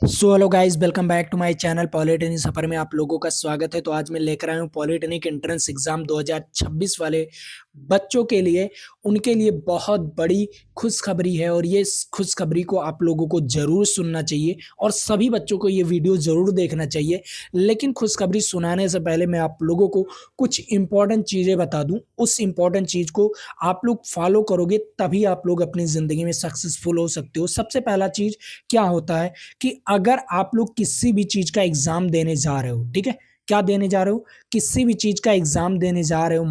So hello guys, welcome back to my channel polytechnic सफर में आप लोगों का स्वागत है। तो आज मैं लेकर आया हूँ पॉलिटेक्निक एंट्रेंस एग्जाम 2026 वाले बच्चों के लिए। उनके लिए बहुत बड़ी खुशखबरी है और ये खुशखबरी को आप लोगों को ज़रूर सुनना चाहिए और सभी बच्चों को ये वीडियो ज़रूर देखना चाहिए। लेकिन खुशखबरी सुनाने से पहले मैं आप लोगों को कुछ इंपॉर्टेंट चीज़ें बता दूँ। उस इंपॉर्टेंट चीज़ को आप लोग फॉलो करोगे तभी आप लोग अपनी ज़िंदगी में सक्सेसफुल हो सकते हो। सबसे पहला चीज़ क्या होता है कि अगर आप लोग किसी भी चीज़ का एग्ज़ाम देने जा रहे हो, ठीक है? क्या देने जा रहे हो? किसी भी चीज़ का एग्ज़ाम देने जा रहे हो,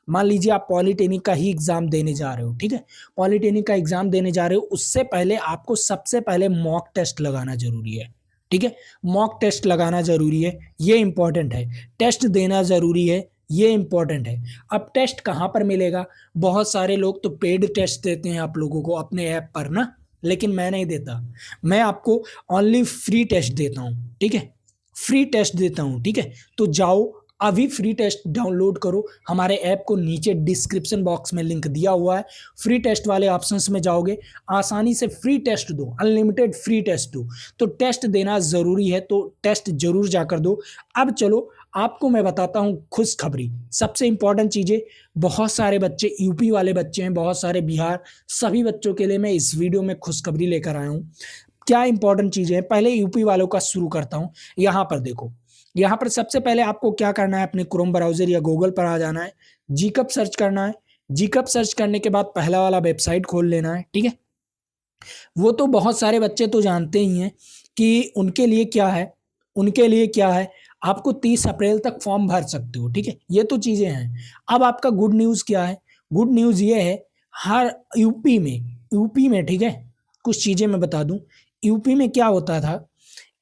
मान लीजिए आप पॉलिटेक्निक का ही एग्ज़ाम देने जा रहे हो, ठीक है? पॉलिटेक्निक का एग्ज़ाम देने जा रहे हो, उससे पहले आपको सबसे पहले मॉक टेस्ट लगाना ज़रूरी है, ठीक है? मॉक टेस्ट लगाना ज़रूरी है, ये इम्पोर्टेंट है। टेस्ट देना ज़रूरी है, ये इम्पोर्टेंट है। अब टेस्ट कहाँ पर मिलेगा? बहुत सारे लोग तो पेड टेस्ट देते हैं आप लोगों को अपने ऐप पर ना, लेकिन मैं नहीं देता। मैं आपको ओनली फ्री टेस्ट देता हूँ, ठीक है? फ्री टेस्ट देता हूँ, ठीक है? तो जाओ अभी फ्री टेस्ट डाउनलोड करो। हमारे ऐप को नीचे डिस्क्रिप्शन बॉक्स में लिंक दिया हुआ है। फ्री टेस्ट वाले ऑप्शंस में जाओगे, आसानी से फ्री टेस्ट दो, अनलिमिटेड फ्री टेस्ट दो। तो टेस्ट देना ज़रूरी है, तो टेस्ट ज़रूर जाकर दो। अब चलो आपको मैं बताता हूँ खुशखबरी। सबसे इम्पोर्टेंट चीज़ें, बहुत सारे बच्चे यूपी वाले बच्चे हैं, बहुत सारे बिहार, सभी बच्चों के लिए मैं इस वीडियो में खुशखबरी लेकर आया हूँ। क्या इंपॉर्टेंट चीज़ें हैं? पहले यूपी वालों का शुरू करता हूँ। यहाँ पर देखो, यहाँ पर सबसे पहले आपको क्या करना है, अपने क्रोम ब्राउज़र या गूगल पर आ जाना है, जीकअप सर्च करना है। जीकअप सर्च करने के बाद पहला वाला वेबसाइट खोल लेना है, ठीक है? वो तो बहुत सारे बच्चे तो जानते ही हैं कि उनके लिए क्या है, आपको 30 अप्रैल तक फॉर्म भर सकते हो, ठीक है? ये तो चीज़ें हैं। अब आपका गुड न्यूज़ क्या है? गुड न्यूज़ ये है, हर यूपी में ठीक है? कुछ चीज़ें मैं बता दूँ, यूपी में क्या होता था,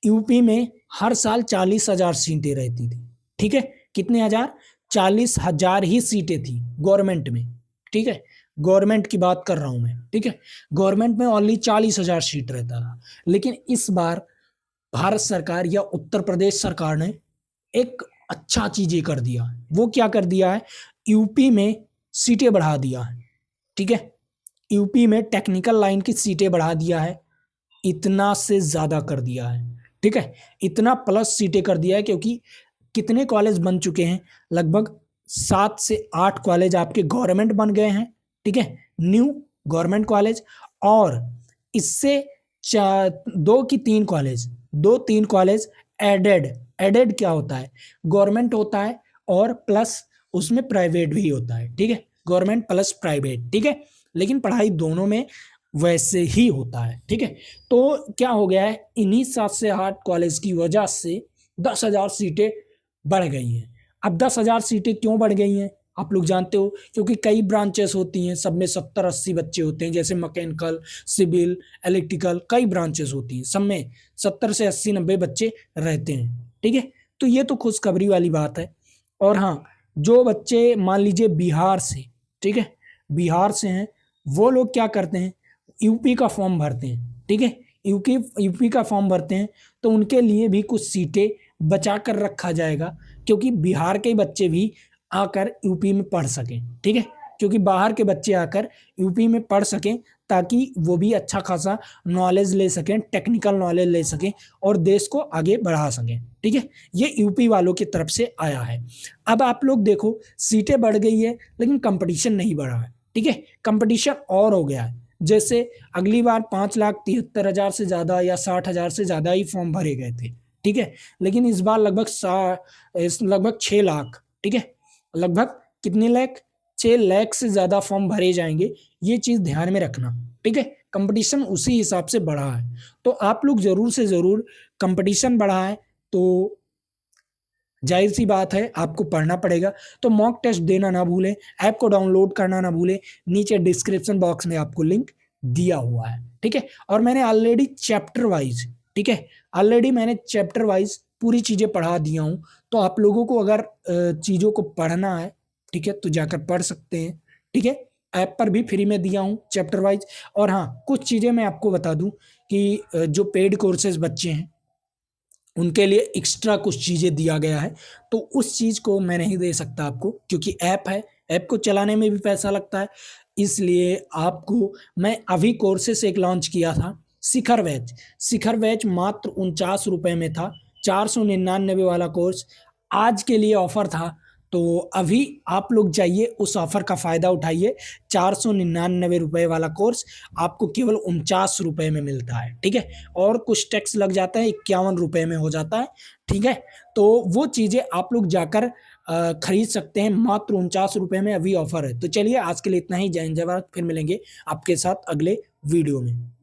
यूपी में हर साल 40,000 सीटें रहती थी, ठीक है? कितने हज़ार? 40,000 ही सीटें थी गवर्नमेंट में, ठीक है? गवर्नमेंट की बात कर रहा हूँ मैं, ठीक है? गवर्नमेंट में ओनली 40,000 सीट रहता था। लेकिन इस बार भारत सरकार या उत्तर प्रदेश सरकार ने एक अच्छा चीज़ ये कर दिया है। वो क्या कर दिया है? यूपी में सीटें बढ़ा दिया है, ठीक है? यूपी में टेक्निकल लाइन की सीटें बढ़ा दिया है। इतना से ज़्यादा कर दिया है, ठीक है? इतना प्लस सीटें कर दिया है क्योंकि कितने कॉलेज बन चुके हैं? लगभग 7 से 8 कॉलेज आपके गवर्नमेंट बन गए हैं, ठीक है? New government college. और इससे चा 2 की 3 कॉलेज, 2-3 कॉलेज एडेड। एडेड क्या होता है? गवर्नमेंट होता है और प्लस उसमें प्राइवेट भी होता है, ठीक है? गवर्नमेंट प्लस प्राइवेट, ठीक है? लेकिन पढ़ाई दोनों में वैसे ही होता है, ठीक है? तो क्या हो गया है, इन्हीं 7 से 8 कॉलेज की वजह से 10,000 सीटें बढ़ गई हैं। अब 10,000 सीटें क्यों बढ़ गई हैं? आप लोग जानते हो, क्योंकि कई ब्रांचेस होती हैं, सब में 70-80 बच्चे होते हैं, जैसे मैकेनिकल, सिविल, इलेक्ट्रिकल, कई ब्रांचेस होती हैं, सब में 70 से 80-90 बच्चे रहते हैं, ठीक है? तो ये तो खुशखबरी वाली बात है। और हाँ, जो बच्चे मान लीजिए बिहार से, ठीक है? बिहार से हैं, वो लोग क्या करते हैं, यूपी का फॉर्म भरते हैं, ठीक है? यूपी का फॉर्म भरते हैं, तो उनके लिए भी कुछ सीटें बचा कर रखा जाएगा, क्योंकि बिहार के बच्चे भी आकर यूपी में पढ़ सकें, ठीक है? क्योंकि बाहर के बच्चे आकर यूपी में पढ़ सकें, ताकि वो भी अच्छा खासा नॉलेज ले सकें, टेक्निकल नॉलेज ले सकें और देश को आगे बढ़ा सकें, ठीक है? ये यूपी वालों की तरफ से आया है। अब आप लोग देखो, सीटें बढ़ गई है, लेकिन कंपटीशन नहीं बढ़ा है, ठीक है? कंपटीशन और हो गया है। जैसे अगली बार 5,73,000 से ज़्यादा या 60,000 से ज़्यादा ही फॉर्म भरे गए थे, ठीक है? लेकिन इस बार लगभग 6 लाख, ठीक है? लगभग कितने लाख? 6 लाख से ज़्यादा फॉर्म भरे जाएँगे, ये चीज़ ध्यान में रखना, ठीक है? कंपटीशन उसी हिसाब से बढ़ा है, तो आप लोग ज़रूर से ज़रूर, कंपटीशन बढ़ा है, तो ज़ाहिर-सी बात है आपको पढ़ना पड़ेगा। तो मॉक टेस्ट देना ना भूलें, ऐप को डाउनलोड करना ना भूलें, नीचे डिस्क्रिप्शन बॉक्स में आपको लिंक दिया हुआ है, ठीक है? और मैंने ऑलरेडी चैप्टर वाइज़, ठीक है? ऑलरेडी मैंने चैप्टर वाइज़ पूरी चीज़ें पढ़ा दिया हूँ, तो आप लोगों को अगर चीज़ों को पढ़ना है, ठीक है? तो जाकर पढ़ सकते हैं, ठीक है? ऐप पर भी फ्री में दिया हूँ चैप्टर वाइज़। और हाँ, कुछ चीज़ें मैं आपको बता दूँ कि जो पेड कोर्सेज़ बच्चे हैं, उनके लिए एक्स्ट्रा कुछ चीज़ें दिया गया है, तो उस चीज़ को मैं नहीं दे सकता आपको, क्योंकि ऐप है, ऐप को चलाने में भी पैसा लगता है। इसलिए आपको मैं अभी कोर्सेज़ एक लॉन्च किया था, शिखर बैच मात्र 49 रुपये में था। 499 वाला कोर्स आज के लिए ऑफर था, तो अभी आप लोग जाइए उस ऑफर का फ़ायदा उठाइए। 499 रुपये वाला कोर्स आपको केवल 49 रुपये में मिलता है, ठीक है। और कुछ टैक्स लग जाता है, 51 रुपये में हो जाता है, ठीक है। तो वो चीज़ें आप लोग जाकर खरीद सकते हैं, मात्र 49 रुपये में अभी ऑफर है। तो चलिए आज के लिए इतना ही। जय हिंद जय भारत। फिर मिलेंगे आपके साथ अगले वीडियो में।